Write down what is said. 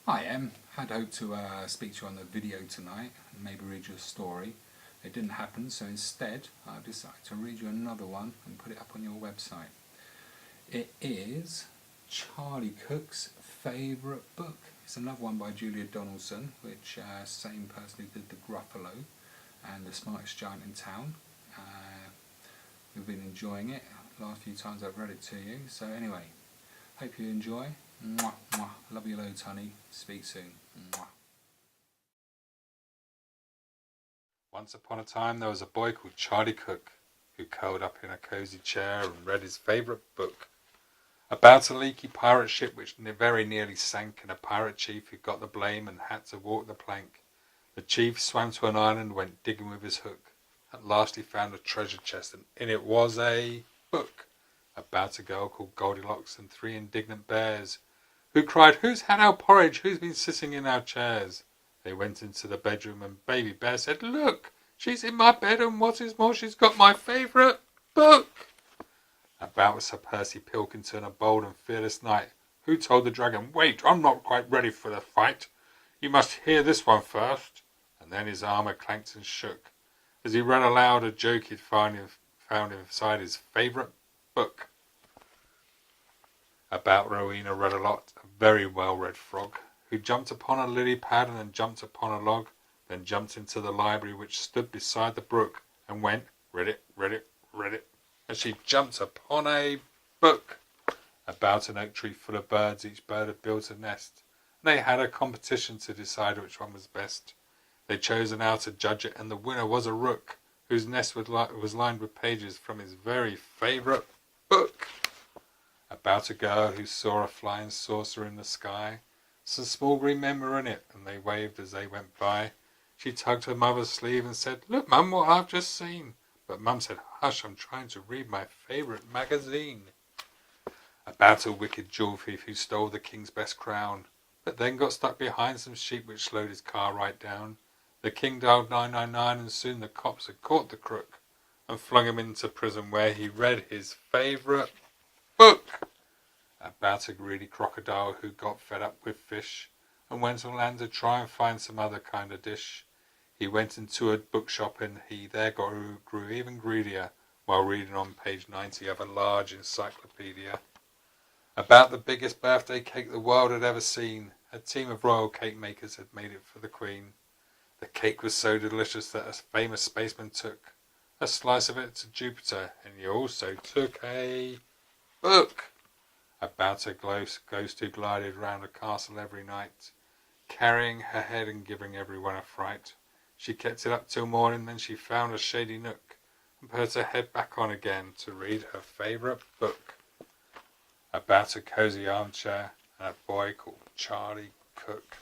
Hi Em, had hoped to speak to you on the video tonight and maybe read you a story. It didn't happen, so instead I've decided to read you another one and put it up on your website. It is Charlie Cook's favourite book. It's another one by Julia Donaldson, which same person who did The Gruffalo and The Smartest Giant in Town. We've been enjoying it last few times I've read it to you. So anyway, hope you enjoy. Mwah, mwah. Love you loads, honey. Speak soon. Mwah. Once upon a time there was a boy called Charlie Cook who curled up in a cosy chair and read his favourite book about a leaky pirate ship which very nearly sank, and a pirate chief who got the blame and had to walk the plank. The chief swam to an island and went digging with his hook. At last he found a treasure chest, and in it was a book about a girl called Goldilocks and three indignant bears who cried, "Who's had our porridge? Who's been sitting in our chairs?" They went into the bedroom and Baby Bear said, "Look, she's in my bed, and what is more, she's got my favourite book." About Sir Percy Pilkington, a bold and fearless knight, who told the dragon, "Wait, I'm not quite ready for the fight. You must hear this one first." And then his armour clanked and shook as he read aloud a joke he'd found inside his favourite book. About Rowena Red-a-Lot, a very well-read frog, who jumped upon a lily pad and then jumped upon a log, then jumped into the library which stood beside the brook, and went, read it, read it, read it, as she jumped upon a book. About an oak tree full of birds, each bird had built a nest, and they had a competition to decide which one was best. They chose an owl to judge it, and the winner was a rook, whose nest was lined with pages from his very favourite book. About a girl who saw a flying saucer in the sky. Some small green men were in it, and they waved as they went by. She tugged her mother's sleeve and said, "Look, Mum, what I've just seen." But Mum said, "Hush, I'm trying to read my favourite magazine." About a wicked jewel thief who stole the king's best crown, but then got stuck behind some sheep which slowed his car right down. The king dialed 999, and soon the cops had caught the crook and flung him into prison, where he read his favourite book. About a greedy crocodile who got fed up with fish and went on land to try and find some other kind of dish. He went into a bookshop, and he there grew even greedier while reading on page 90 of a large encyclopedia. About the biggest birthday cake the world had ever seen. A team of royal cake makers had made it for the Queen. The cake was so delicious that a famous spaceman took a slice of it to Jupiter, and he also took a book. About a ghost who glided round a castle every night, carrying her head and giving everyone a fright. She kept it up till morning, then she found a shady nook and put her head back on again to read her favourite book. About a cosy armchair and a boy called Charlie Cook.